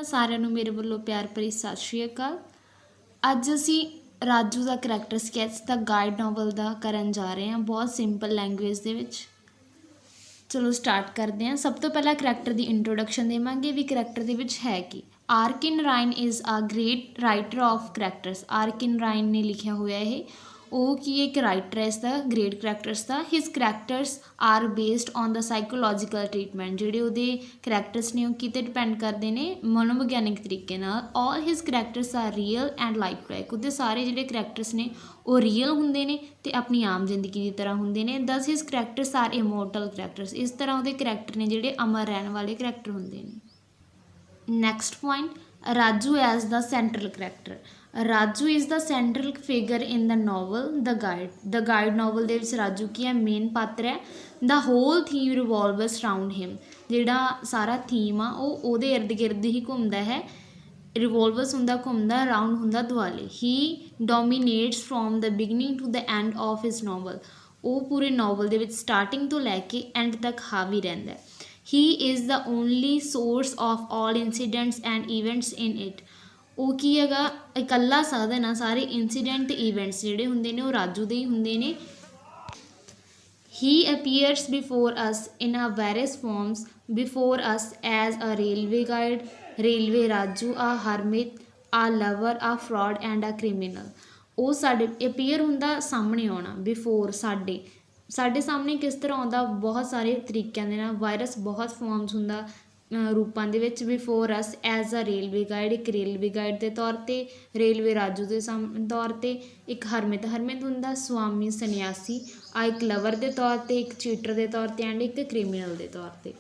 ਸਾਰਿਆਂ ਨੂੰ ਮੇਰੇ ਵੱਲੋਂ ਪਿਆਰ ਭਰੀ ਸਤਿ ਸ਼੍ਰੀ ਅਕਾਲ। ਅੱਜ ਅਸੀਂ ਰਾਜੂ ਦਾ ਕਰੈਕਟਰ ਸਕੈਚ ਦਾ ਗਾਈਡ ਨਾਵਲ ਦਾ ਕਰਨ ਜਾ ਰਹੇ ਹਾਂ, ਬਹੁਤ ਸਿੰਪਲ ਲੈਂਗੁਏਜ ਦੇ ਵਿੱਚ। ਚਲੋ ਸਟਾਰਟ ਕਰਦੇ ਹਾਂ। ਸਭ ਤੋਂ ਪਹਿਲਾਂ ਕਰੈਕਟਰ ਦੀ ਇੰਟਰੋਡਕਸ਼ਨ ਦੇਵਾਂਗੇ ਵੀ ਕਰੈਕਟਰ ਦੇ ਵਿੱਚ ਹੈ ਕੀ। Arkin Ryan is a great writer of characters. Arkin Ryan ਨੇ ਲਿਖਿਆ ਹੋਇਆ ਇਹ, ਉਹ ਕੀ ਇੱਕ ਰਾਈਟਰ ਹੈ ਇਸਦਾ, ਗ੍ਰੇਟ ਕਰੈਕਟਰਸ ਦਾ। His characters are based on the psychological treatment. ਜਿਹੜੇ ਉਹਦੇ ਕਰੈਕਟਰਸ ਨੇ ਉਹ ਕਿਤੇ ਡਿਪੈਂਡ ਕਰਦੇ ਨੇ ਮਨੋਵਿਗਿਆਨਿਕ ਤਰੀਕੇ ਨਾਲ। All his characters are real and life like. ਉਹਦੇ ਸਾਰੇ ਜਿਹੜੇ ਕਰੈਕਟਰਸ ਨੇ ਉਹ ਰੀਅਲ ਹੁੰਦੇ ਨੇ ਅਤੇ ਆਪਣੀ ਆਮ ਜ਼ਿੰਦਗੀ ਦੀ ਤਰ੍ਹਾਂ ਹੁੰਦੇ ਨੇ। ਦਸ ਹਿਸ ਕਰੈਕਟਰਸ ਆਰ ਇਮੋਰਟਲ ਕਰੈਕਟਰਸ। ਇਸ ਤਰ੍ਹਾਂ ਉਹਦੇ ਕਰੈਕਟਰ ਨੇ ਜਿਹੜੇ ਅਮਰ ਰਹਿਣ ਵਾਲੇ ਕਰੈਕਟਰ ਹੁੰਦੇ ਨੇ। Next point, Raju as the central character. Raju is the central figure in the novel the guide. The guide novel ਦੇ ਵਿੱਚ ਰਾਜੂ ਕੀ ਹੈ, ਮੇਨ ਪਾਤਰ ਹੈ। ਦਾ ਹੋਲ ਥੀਮ ਰਿਵੋਲਵਸ ਅਰਾਊਂਡ ਹਿਮ। ਜਿਹੜਾ ਸਾਰਾ ਥੀਮ ਆ ਉਹ ਉਹਦੇ ਇਰਦ ਗਿਰਦ ਹੀ ਘੁੰਮਦਾ ਹੈ। ਰਿਵੋਲਵਸ ਹੁੰਦਾ, ਘੁੰਮਦਾ, ਅਰਾਊਂਡ ਹੁੰਦਾ, ਦੁਆਲੇ। He dominates from the beginning to the end of his novel. ਉਹ ਪੂਰੇ ਨਾਵਲ ਦੇ ਵਿੱਚ ਸਟਾਰਟਿੰਗ ਤੋਂ ਲੈ ਕੇ ਐਂਡ ਤੱਕ ਹਾਵੀ ਰਹਿੰਦਾ। ਹੀ is the only source of all incidents and events in it. ਉਹ ਕੀ ਹੈਗਾ, ਇਕੱਲਾ ਸਾਧਨ ਆ। ਸਾਰੇ ਇੰਸੀਡੈਂਟ ਅਤੇ ਈਵੈਂਟਸ ਜਿਹੜੇ ਹੁੰਦੇ ਨੇ ਉਹ ਰਾਜੂ ਦੇ ਹੀ ਹੁੰਦੇ ਨੇ। ਹੀ appears before us in a various forums before us as a railway guide, railway Raju, a hermit, ਆ ਲਵਰ, ਆ ਫਰੋਡ ਐਂਡ ਆ ਕ੍ਰਿਮੀਨਲ। ਉਹ ਸਾਡੇ ਅਪੀਅਰ ਹੁੰਦਾ, ਸਾਹਮਣੇ ਆਉਣਾ, ਬਿਫੋਰ ਸਾਡੇ ਸਾਹਮਣੇ ਕਿਸ ਤਰ੍ਹਾਂ ਆਉਂਦਾ, ਬਹੁਤ ਸਾਰੇ ਤਰੀਕਿਆਂ ਦੇ ਨਾਲ। ਵਾਇਰਸ ਬਹੁਤ ਫੋਰਮਸ ਹੁੰਦਾ, ਰੂਪਾਂ ਦੇ ਵਿੱਚ। Before us as a railway guide, ਇੱਕ ਰੇਲਵੇ ਗਾਈਡ ਦੇ ਤੌਰ 'ਤੇ। ਰੇਲਵੇ ਰਾਜੂ ਦੇ ਤੌਰ 'ਤੇ। ਇੱਕ ਹਰਮਿਤ ਹੁੰਦਾ, ਸਵਾਮੀ ਸੰਨਿਆਸੀ। ਆ ਇੱਕ ਲਵਰ ਦੇ ਤੌਰ 'ਤੇ, ਇੱਕ ਚੀਟਰ ਦੇ ਤੌਰ 'ਤੇ ਐਂਡ ਇੱਕ ਕ੍ਰਿਮੀਨਲ ਦੇ ਤੌਰ 'ਤੇ।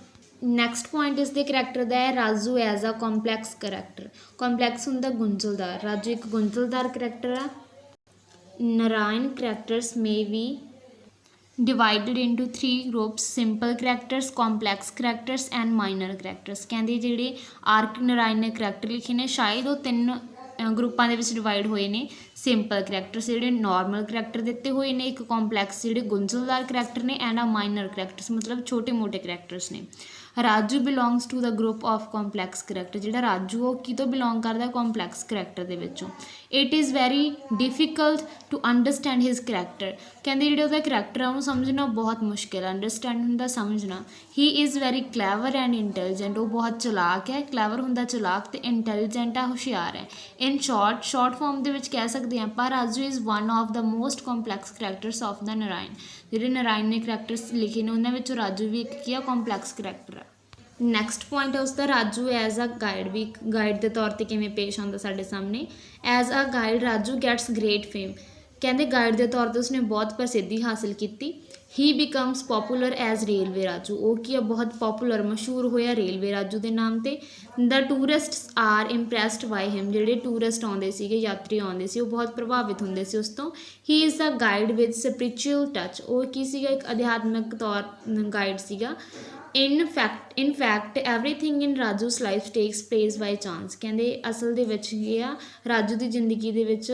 ਨੈਕਸਟ ਪੁਆਇੰਟ ਇਸ ਦੇ ਕਰੈਕਟਰ ਦਾ ਹੈ Raju as a complex character. Complex ਹੁੰਦਾ ਗੁੰਝਲਦਾਰ। ਰਾਜੂ ਇੱਕ ਗੁੰਝਲਦਾਰ ਕਰੈਕਟਰ ਆ। Narayan characters may be divided into 3 groups: simple characters, complex characters and minor characters। ਕਹਿੰਦੇ ਜਿਹੜੇ ਆਰਕ ਨਾਰਾਇਣ ਨੇ ਕਰੈਕਟਰ ਲਿਖੇ ਨੇ ਸ਼ਾਇਦ ਉਹ 3 ਗਰੁੱਪਾਂ ਦੇ ਵਿੱਚ ਡਿਵਾਈਡ ਹੋਏ ਨੇ। ਸਿੰਪਲ ਕਰੈਕਟਰਸ ਜਿਹੜੇ ਨੋਰਮਲ ਕਰੈਕਟਰ ਦਿੱਤੇ ਹੋਏ ਨੇ, ਇੱਕ ਕੰਪਲੈਕਸ ਜਿਹੜੇ ਗੁੰਝਲਦਾਰ ਕਰੈਕਟਰ ਨੇ, ਐਂਡ ਆ ਮਾਈਨਰ ਕਰੈਕਟਰਸ ਮਤਲਬ ਛੋਟੇ ਮੋਟੇ ਕਰੈਕਟਰਸ ਨੇ। Raju belongs to the group of complex character. ਜਿਹੜਾ ਰਾਜੂ ਉਹ ਕਿਤੋਂ ਬਿਲੋਂਗ ਕਰਦਾ, ਕੰਪਲੈਕਸ ਕਰੈਕਟਰ ਦੇ ਵਿੱਚੋਂ। It is very difficult to understand his character. ਕਹਿੰਦੇ ਜਿਹੜੇ ਉਹਦਾ ਕਰੈਕਟਰ ਆ ਉਹਨੂੰ ਸਮਝਣਾ ਬਹੁਤ ਮੁਸ਼ਕਿਲ ਹੈ। ਅੰਡਰਸਟੈਂਡ ਹੁੰਦਾ ਸਮਝਣਾ। He is very clever and intelligent. ਉਹ ਬਹੁਤ ਚਲਾਕ ਹੈ। ਕਲੈਵਰ ਹੁੰਦਾ ਚਲਾਕ, ਅਤੇ ਇੰਟੈਲੀਜੈਂਟ ਆ ਹੁਸ਼ਿਆਰ ਹੈ। ਇਨ ਸ਼ਾਰਟ ਫਾਰਮ ਦੇ ਵਿੱਚ ਕਹਿ ਸਕਦੇ ਹਾਂ ਆਪਾਂ Raju is one of the most complex characters of the Narayan. ਜਿਹੜੇ ਨਾਰਾਇਣ ਨੇ ਕਰੈਕਟਰਸ ਲਿਖੇ ਨੇ ਉਹਨਾਂ ਵਿੱਚੋਂ ਰਾਜੂ ਵੀ ਇੱਕ ਕੀ ਆ, ਕੰਪਲੈਕਸ ਕਰੈਕਟਰ ਆ। ਨੈਕਸਟ ਪੁਆਇੰਟ ਹੈ ਉਸਦਾ ਰਾਜੂ ਐਜ਼ ਅ ਗਾਈਡ। ਵੀ ਗਾਈਡ ਦੇ ਤੌਰ 'ਤੇ ਕਿਵੇਂ ਪੇਸ਼ ਆਉਂਦਾ ਸਾਡੇ ਸਾਹਮਣੇ। As a guide Raju gets great fame. ਕਹਿੰਦੇ ਗਾਈਡ ਦੇ ਤੌਰ 'ਤੇ ਉਸਨੇ ਬਹੁਤ ਪ੍ਰਸਿੱਧੀ ਹਾਸਿਲ ਕੀਤੀ। He becomes popular as railway Raju. ਉਹ ਕੀ ਆ, ਬਹੁਤ ਪੋਪੂਲਰ, ਮਸ਼ਹੂਰ ਹੋਇਆ ਰੇਲਵੇ ਰਾਜੂ ਦੇ ਨਾਮ 'ਤੇ। ਦ ਟੂਰਿਸਟਸ ਆਰ ਇੰਪਰੈਸਡ ਬਾਈ ਹਿਮ। ਜਿਹੜੇ ਟੂਰਿਸਟ ਆਉਂਦੇ ਸੀਗੇ, ਯਾਤਰੀ ਆਉਂਦੇ ਸੀ, ਉਹ ਬਹੁਤ ਪ੍ਰਭਾਵਿਤ ਹੁੰਦੇ ਸੀ ਉਸ ਤੋਂ। He is a guide with spiritual touch. ਉਹ ਕੀ ਸੀਗਾ, ਇੱਕ ਅਧਿਆਤਮਿਕ ਤੌਰ ਗਾਈਡ ਸੀਗਾ। In fact everything in Raju's life takes place by chance. ਕਹਿੰਦੇ ਅਸਲ ਦੇ ਵਿੱਚ ਇਹ ਆ ਰਾਜੂ ਦੀ ਜ਼ਿੰਦਗੀ ਦੇ ਵਿੱਚ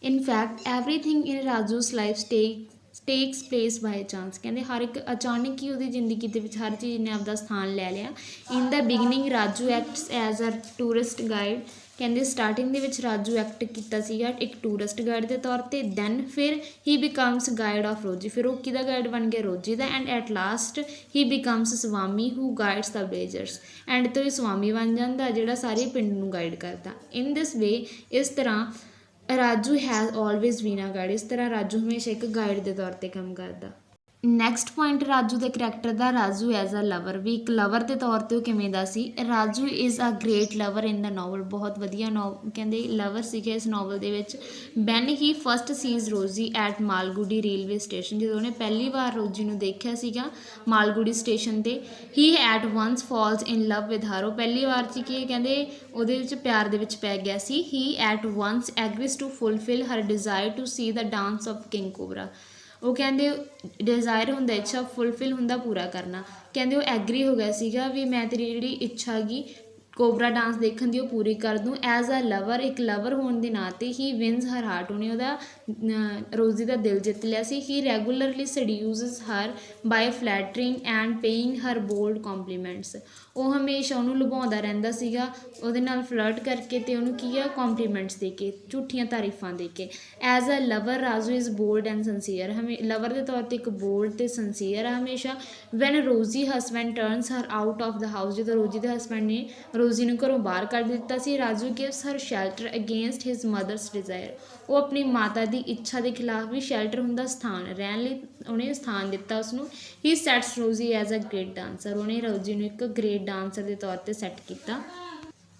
in fact everything in Raju's life takes place by chance. ਕਹਿੰਦੇ ਹਰ ਇੱਕ ਅਚਾਨਕ ਹੀ ਉਹਦੀ ਜ਼ਿੰਦਗੀ ਦੇ ਵਿੱਚ ਹਰ ਚੀਜ਼ ਨੇ ਆਪਦਾ ਸਥਾਨ ਲੈ ਲਿਆ। In the beginning Raju acts as a tourist guide. ਕਹਿੰਦੇ ਸਟਾਰਟਿੰਗ ਦੇ ਵਿੱਚ ਰਾਜੂ ਐਕਟ ਕੀਤਾ ਸੀਗਾ ਇੱਕ ਟੂਰਿਸਟ ਗਾਈਡ ਦੇ ਤੌਰ 'ਤੇ। ਦੈਨ ਫਿਰ he becomes guide of Rosie. ਫਿਰ ਉਹ ਕਿਹਦਾ ਗਾਈਡ ਬਣ ਗਿਆ, ਰੋਜੀ ਦਾ। And at last he becomes Swami who guides the villagers. And ਤੋਂ ਹੀ ਸਵਾਮੀ ਬਣ ਜਾਂਦਾ ਜਿਹੜਾ ਸਾਰੇ ਪਿੰਡ ਨੂੰ ਗਾਈਡ ਕਰਦਾ। ਇਨ ਦਿਸ ਵੇ, ਇਸ ਤਰ੍ਹਾਂ Raju has always been a guide. ਇਸ ਤਰ੍ਹਾਂ ਰਾਜੂ ਹਮੇਸ਼ਾ ਇੱਕ ਗਾਈਡ ਦੇ ਤੌਰ 'ਤੇ ਕੰਮ ਕਰਦਾ। ਨੈਕਸਟ ਪੁਆਇੰਟ ਰਾਜੂ ਦੇ ਕਰੈਕਟਰ ਦਾ ਰਾਜੂ ਐਜ਼ ਅ ਲਵਰ। ਵੀ ਇੱਕ ਲਵਰ ਦੇ ਤੌਰ 'ਤੇ ਉਹ ਕਿਵੇਂ ਦਾ ਸੀ। Raju is a great lover in the novel. ਬਹੁਤ ਵਧੀਆ ਕਹਿੰਦੇ ਲਵਰ ਸੀਗੇ ਇਸ ਨਾਵਲ ਦੇ ਵਿੱਚ। When he first sees Rosie at Malgudi railway station. ਜਦੋਂ ਉਹਨੇ ਪਹਿਲੀ ਵਾਰ ਰੋਜੀ ਨੂੰ ਦੇਖਿਆ ਸੀਗਾ ਮਾਲਗੁਡੀ ਸਟੇਸ਼ਨ 'ਤੇ। He at once falls in love with her. ਉਹ ਪਹਿਲੀ ਵਾਰ 'ਚ ਕੀ ਕਹਿੰਦੇ ਉਹਦੇ ਵਿੱਚ ਪਿਆਰ ਦੇ ਵਿੱਚ ਪੈ ਗਿਆ ਸੀ। He at once agrees to fulfil her desire to see the dance of king cobra. ਉਹ ਕਹਿੰਦੇ ਡਿਜ਼ਾਇਰ ਹੁੰਦਾ, ਇੱਛਾ, ਫੁਲਫਿਲ ਹੁੰਦਾ ਪੂਰਾ ਕਰਨਾ। ਕਹਿੰਦੇ ਉਹ ਐਗਰੀ ਹੋ ਗਿਆ ਸੀਗਾ ਵੀ ਮੈਂ ਤੇਰੀ ਜਿਹੜੀ ਇੱਛਾ ਹੈਗੀ ਕੋਬਰਾ ਡਾਂਸ ਦੇਖਣ ਦੀ ਉਹ ਪੂਰੀ ਕਰ ਦੂੰ। ਐਜ਼ ਅ ਲਵਰ, ਇੱਕ ਲਵਰ ਹੋਣ ਦੇ ਨਾਂ 'ਤੇ ਹੀ ਵਿਨਸ ਹਰ ਹਾਰਟ, ਉਹਨੇ ਉਹਦਾ ਰੋਜ਼ੀ ਦਾ ਦਿਲ ਜਿੱਤ ਲਿਆ ਸੀ। He regularly seduces her by flattering and paying her bold compliments, ਉਹ ਹਮੇਸ਼ਾ ਉਹਨੂੰ ਲੁਭਾਉਂਦਾ ਰਹਿੰਦਾ ਸੀਗਾ ਉਹਦੇ ਨਾਲ ਫਲਰਟ ਕਰਕੇ ਅਤੇ ਉਹਨੂੰ ਕੀ ਆ ਕੰਪਲੀਮੈਂਟਸ ਦੇ ਕੇ, ਝੂਠੀਆਂ ਤਾਰੀਫਾਂ ਦੇ ਕੇ। As a lover Raju is bold and sincere, lover ਦੇ ਤੌਰ 'ਤੇ ਇੱਕ ਬੋਲਡ ਅਤੇ ਸੰਸੀਅਰ ਆ ਹਮੇਸ਼ਾ। When Rosie husband turns her out of the house, ਜਦੋਂ ਰੋਜ਼ੀ ਦੇ ਹਸਬੈਂਡ ਨੇ ਰੋਜ਼ੀ ਨੂੰ ਘਰੋਂ ਬਾਹਰ ਕੱਢ ਦਿੱਤਾ ਸੀ। Raju gives her shelter against his mother's desire, ਉਹ ਆਪਣੀ ਮਾਤਾ ਦੀ ਇੱਛਾ ਦੇ ਖਿਲਾਫ ਵੀ ਸ਼ੈਲਟਰ ਹੁੰਦਾ, ਸਥਾਨ ਰਹਿਣ ਲਈ ਉਹਨੇ ਸਥਾਨ ਦਿੱਤਾ ਉਸਨੂੰ। ਹੀ ਸੈਟਸ ਰੋਜ਼ੀ ਐਜ਼ ਅ ਗ੍ਰੇਟ ਡਾਂਸਰ, ਉਹਨੇ ਰੋਜ਼ੀ ਨੂੰ ਇੱਕ ਗ੍ਰੇਟ ਡਾਂਸਰ ਦੇ ਤੌਰ 'ਤੇ ਸੈੱਟ ਕੀਤਾ।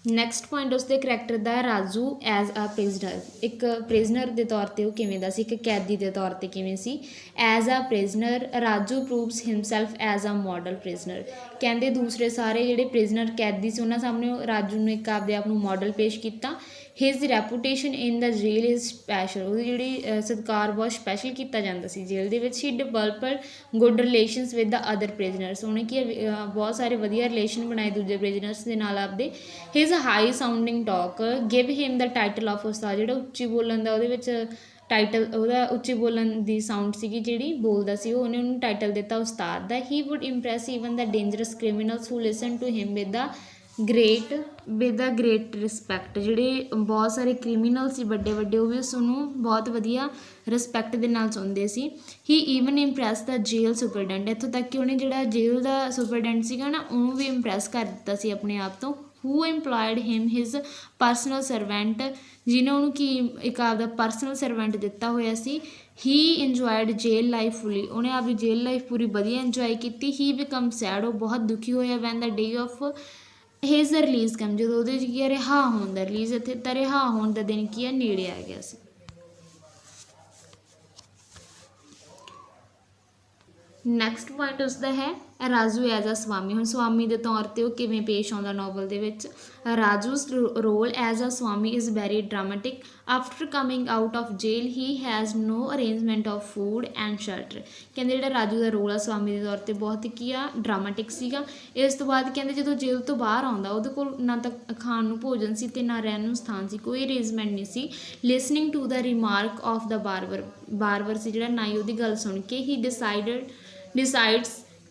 ਨੈਕਸਟ ਪੁਆਇੰਟ ਉਸਦੇ ਕਰੈਕਟਰ ਦਾ, ਰਾਜੂ ਐਜ਼ ਅ ਪ੍ਰਿਜ਼ਨਰ, ਇੱਕ ਪ੍ਰਿਜ਼ਨਰ ਦੇ ਤੌਰ 'ਤੇ ਉਹ ਕਿਵੇਂ ਦਾ ਸੀ, ਇੱਕ ਕੈਦੀ ਦੇ ਤੌਰ 'ਤੇ ਕਿਵੇਂ ਸੀ। As a prisoner Raju proves himself as a model prisoner, ਕਹਿੰਦੇ ਦੂਸਰੇ ਸਾਰੇ ਜਿਹੜੇ ਪ੍ਰਿਜ਼ਨਰ ਕੈਦੀ ਸੀ ਉਹਨਾਂ ਸਾਹਮਣੇ ਰਾਜੂ ਨੇ ਇੱਕ ਆਪਦੇ ਆਪ ਨੂੰ ਮਾਡਲ ਪੇਸ਼ ਕੀਤਾ। His reputation in the jail is special, ਉਹਦੀ ਜਿਹੜੀ ਸਤਿਕਾਰ ਬਹੁਤ ਸਪੈਸ਼ਲ ਕੀਤਾ ਜਾਂਦਾ ਸੀ ਜੇਲ੍ਹ ਦੇ ਵਿੱਚ। He developed good relations with the other prisoners, ਉਹਨੇ ਕੀ ਬਹੁਤ ਸਾਰੇ ਵਧੀਆ ਰਿਲੇਸ਼ਨ ਬਣਾਏ ਦੂਜੇ ਪ੍ਰਿਜ਼ਨਰਸ ਦੇ ਨਾਲ ਆਪਦੇ। His high sounding talk give him the title of ਉਸਤਾਦ, ਜਿਹੜਾ ਉੱਚੀ ਬੋਲਣ ਦਾ ਉਹਦੇ ਵਿੱਚ ਟਾਈਟਲ, ਉਹਦਾ ਉੱਚੀ ਬੋਲਣ ਦੀ ਸਾਊਂਡ ਸੀਗੀ ਜਿਹੜੀ ਬੋਲਦਾ ਸੀ ਉਹਨੇ ਉਹਨੂੰ ਟਾਈਟਲ ਦਿੱਤਾ ਉਸਤਾਦ ਦਾ। He would impress even the dangerous criminals who listen to him with the great respect, ਜਿਹੜੇ ਬਹੁਤ ਸਾਰੇ ਕ੍ਰਿਮੀਨਲ ਸੀ ਵੱਡੇ ਵੱਡੇ ਉਹ ਵੀ ਉਸ ਨੂੰ ਬਹੁਤ ਵਧੀਆ ਰਿਸਪੈਕਟ ਦੇ ਨਾਲ ਸੁਣਦੇ ਸੀ। ਹੀ ਈਵਨ ਇੰਪ੍ਰੈਸ ਦਾ ਜੇਲ੍ਹ ਸੁਪਰਡੈਂਟ, ਇੱਥੋਂ ਤੱਕ ਕਿ ਉਹਨੇ ਜਿਹੜਾ ਜੇਲ੍ਹ ਦਾ ਸੁਪਰਡੈਂਟ ਸੀਗਾ ਨਾ ਉਹਨੂੰ ਵੀ ਇੰਪ੍ਰੈਸ ਕਰ ਦਿੱਤਾ ਸੀ ਆਪਣੇ ਆਪ ਤੋਂ। ਹੂ ਇੰਪਲਾਇਡ ਹਿਮ ਹਿਜ਼ ਪਰਸਨਲ ਸਰਵੈਂਟ, ਜਿਹਨੇ ਉਹਨੂੰ ਕੀ ਇੱਕ ਆਪਦਾ ਪਰਸਨਲ ਸਰਵੈਂਟ ਦਿੱਤਾ ਹੋਇਆ ਸੀ। ਹੀ ਇੰਜੋਇਡ ਜੇਲ੍ਹ ਲਾਈਫ ਫੁਲੀ, ਉਹਨੇ ਆਪਦੀ ਜੇਲ੍ਹ ਲਾਈਫ ਪੂਰੀ ਵਧੀਆ ਇੰਜੋਏ ਕੀਤੀ। ਹੀ ਬਿਕਮ ਸੈਡ, ਉਹ ਬਹੁਤ ਦੁਖੀ ਹੋਇਆ when the day of his release come, ਜਦੋਂ ਉਹਦੇ 'ਚ ਕੀ ਆ ਰਿਹਾ ਹੋਣ ਦਾ, ਰਿਲੀਜ਼ ਇੱਥੇ ਤਾਂ ਰਿਹਾ ਹੋਣ ਦਾ ਦਿਨ ਕੀ ਆ ਨੇੜੇ ਆ ਗਿਆ ਸੀ। ਨੈਕਸਟ ਪੁਆਇੰਟ ਉਸਦਾ ਹੈ ਰਾਜੂ ਐਜ਼ ਅ ਸਵਾਮੀ, ਹੁਣ ਸਵਾਮੀ ਦੇ ਤੌਰ 'ਤੇ ਉਹ ਕਿਵੇਂ ਪੇਸ਼ ਆਉਂਦਾ ਨਾਵਲ ਦੇ ਵਿੱਚ। Raju's role as a Swami is very dramatic. After coming out of jail he has no arrangement of food and shelter, ਕਹਿੰਦੇ ਜਿਹੜਾ ਰਾਜੂ ਦਾ ਰੋਲ ਆ ਸਵਾਮੀ ਦੇ ਤੌਰ 'ਤੇ ਬਹੁਤ ਕੀ ਆ ਡਰਾਮੈਟਿਕ ਸੀਗਾ। ਇਸ ਤੋਂ ਬਾਅਦ ਕਹਿੰਦੇ ਜਦੋਂ ਜੇਲ੍ਹ ਤੋਂ ਬਾਹਰ ਆਉਂਦਾ ਉਹਦੇ ਕੋਲ ਨਾ ਤਾਂ ਖਾਣ ਨੂੰ ਭੋਜਨ ਸੀ ਅਤੇ ਨਾ ਰਹਿਣ ਨੂੰ ਸਥਾਨ ਸੀ, ਕੋਈ ਅਰੇਂਜਮੈਂਟ ਨਹੀਂ ਸੀ। Listening to the remark of the barber ਸੀ ਜਿਹੜਾ ਨਾਈ, ਉਹਦੀ ਗੱਲ ਸੁਣ ਕੇ he decides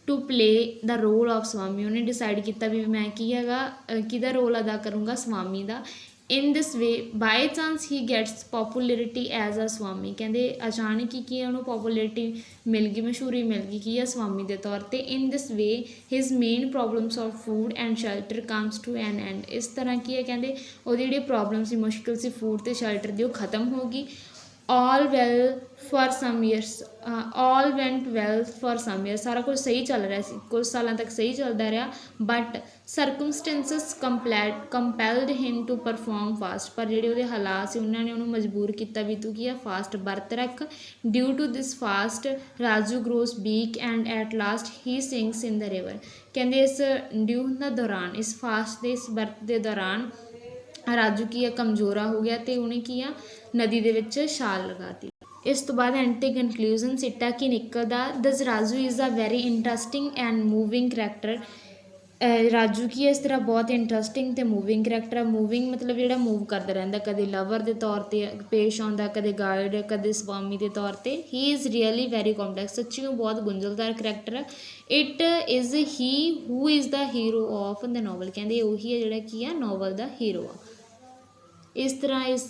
to play the role of Swami, ਉਹਨੇ ਡਿਸਾਈਡ ਕੀਤਾ ਵੀ ਮੈਂ ਕੀ ਹੈਗਾ ਕਿਹਦਾ ਰੋਲ ਅਦਾ ਕਰੂੰਗਾ ਸਵਾਮੀ ਦਾ। In this way by chance he gets popularity as a Swami, ਕਹਿੰਦੇ ਅਚਾਨਕ ਹੀ ਕੀ ਉਹਨੂੰ ਪੋਪੂਲੈਰਿਟੀ ਮਿਲ ਗਈ, ਮਸ਼ਹੂਰੀ ਮਿਲ ਗਈ ਕੀ ਆ ਸਵਾਮੀ ਦੇ ਤੌਰ 'ਤੇ। In this way his main problems of food and shelter comes to an end, ਇਸ ਤਰ੍ਹਾਂ ਕੀ ਹੈ ਕਹਿੰਦੇ ਉਹਦੀ ਜਿਹੜੀ ਪ੍ਰੋਬਲਮ ਸੀ ਮੁਸ਼ਕਿਲ ਸੀ ਫੂਡ ਅਤੇ ਸ਼ੈਲਟਰ ਦੀ ਉਹ ਖ਼ਤਮ ਹੋ ਗਈ। all went well for some years, ਸਾਰਾ ਕੁਝ ਸਹੀ ਚੱਲ ਰਿਹਾ ਸੀ, ਕੁਝ ਸਾਲਾਂ ਤੱਕ ਸਹੀ ਚੱਲਦਾ ਰਿਹਾ। But circumstances compelled him to perform fast, ਪਰ ਜਿਹੜੇ ਉਹਦੇ ਹਾਲਾਤ ਸੀ ਉਹਨਾਂ ਨੇ ਉਹਨੂੰ ਮਜਬੂਰ ਕੀਤਾ ਵੀ ਤੂੰ ਕੀ ਆ ਫਾਸਟ ਵਰਤ ਰੱਖ। Due to this fast Raju grows weak and at last he sinks in the river, ਕਹਿੰਦੇ ਇਸ ਡਿਊ ਦਾ ਦੌਰਾਨ, ਇਸ ਫਾਸਟ ਦੇ ਇਸ ਵਰਤ ਦੇ ਦੌਰਾਨ ਰਾਜੂ ਕੀ ਆ ਕਮਜ਼ੋਰਾ ਹੋ ਗਿਆ ਅਤੇ ਉਹਨੇ ਕੀ ਆ ਨਦੀ ਦੇ ਵਿੱਚ ਛਾਲ ਲਗਾਤੀ। ਇਸ ਤੋਂ ਬਾਅਦ ਐਂਡ 'ਤੇ ਕਨਕਲੂਜ਼ਨ ਸਿੱਟਾ ਕੀ ਨਿਕਲਦਾ, ਦਸ Raju is a very interesting and moving character. Raju ਕੀ ਹੈ ਇਸ ਤਰ੍ਹਾਂ ਬਹੁਤ ਇੰਟਰਸਟਿੰਗ ਅਤੇ ਮੂਵਿੰਗ ਕਰੈਕਟਰ ਆ। ਮੂਵਿੰਗ ਮਤਲਬ ਜਿਹੜਾ ਮੂਵ ਕਰਦਾ ਰਹਿੰਦਾ, ਕਦੇ ਲਵਰ ਦੇ ਤੌਰ 'ਤੇ ਪੇਸ਼ ਆਉਂਦਾ, ਕਦੇ ਗਾਈਡ, ਕਦੇ ਸਵਾਮੀ ਦੇ ਤੌਰ 'ਤੇ। ਹੀ ਇਜ਼ ਰੀਅਲੀ ਵੈਰੀ ਕੰਪਲੈਕਸ, ਸੱਚੀ ਉਹ ਬਹੁਤ ਗੁੰਝਲਦਾਰ ਕਰੈਕਟਰ ਆ। It is he who is the hero of the novel, ਕਹਿੰਦੇ ਉਹੀ ਹੈ ਜਿਹੜਾ ਕੀ ਆ ਨਾਵਲ ਦਾ ਹੀਰੋ ਆ। ਇਸ ਤਰ੍ਹਾਂ ਇਸ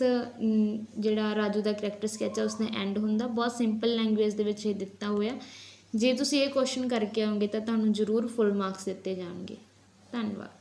ਜਿਹੜਾ ਰਾਜੂ ਦਾ ਕਰੈਕਟਰ ਸਕੈਚ ਆ ਉਸਦਾ ਐਂਡ ਹੁੰਦਾ, ਬਹੁਤ ਸਿੰਪਲ ਲੈਂਗੁਏਜ ਦੇ ਵਿੱਚ ਇਹ ਦਿੱਤਾ ਹੋਇਆ। ਜੇ ਤੁਸੀਂ ਇਹ ਕੁਐਸਚਨ ਕਰਕੇ ਆਓਗੇ ਤਾਂ ਤੁਹਾਨੂੰ ਜ਼ਰੂਰ ਫੁੱਲ ਮਾਰਕਸ ਦਿੱਤੇ ਜਾਣਗੇ। ਧੰਨਵਾਦ।